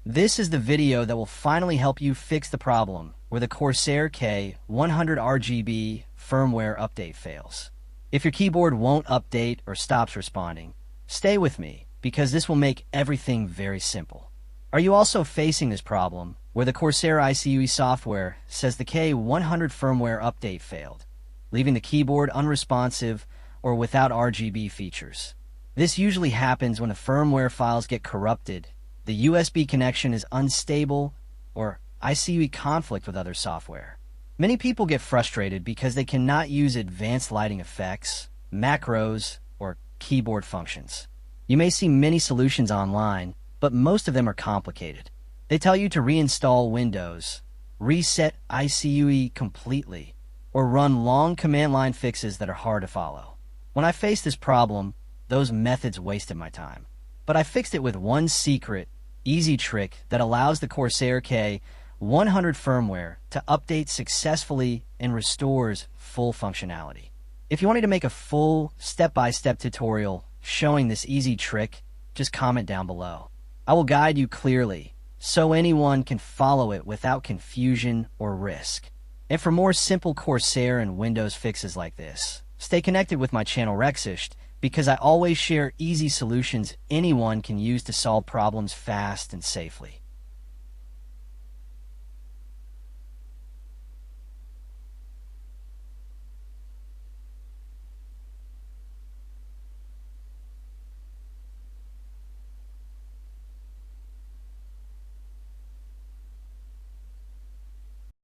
This is the video that will finally help you fix the problem where the Corsair K100 RGB firmware update fails. If your keyboard won't update or stops responding, stay with me because this will make everything very simple. Are you also facing this problem where the Corsair iCUE software says the K100 firmware update failed, leaving the keyboard unresponsive or without RGB features? This usually happens when the firmware files get corrupted, the USB connection is unstable, or iCUE conflict with other software. Many people get frustrated because they cannot use advanced lighting effects, macros, or keyboard functions. You may see many solutions online, but most of them are complicated. They tell you to reinstall Windows, reset iCUE completely, or run long command line fixes that are hard to follow. When I faced this problem, those methods wasted my time. But I fixed it with one secret, easy trick that allows the Corsair K100 firmware to update successfully and restores full functionality. If you want me to make a full step-by-step tutorial showing this easy trick, just comment down below. I will guide you clearly so anyone can follow it without confusion or risk. And for more simple Corsair and Windows fixes like this, stay connected with my channel Rexisht, because I always share easy solutions anyone can use to solve problems fast and safely.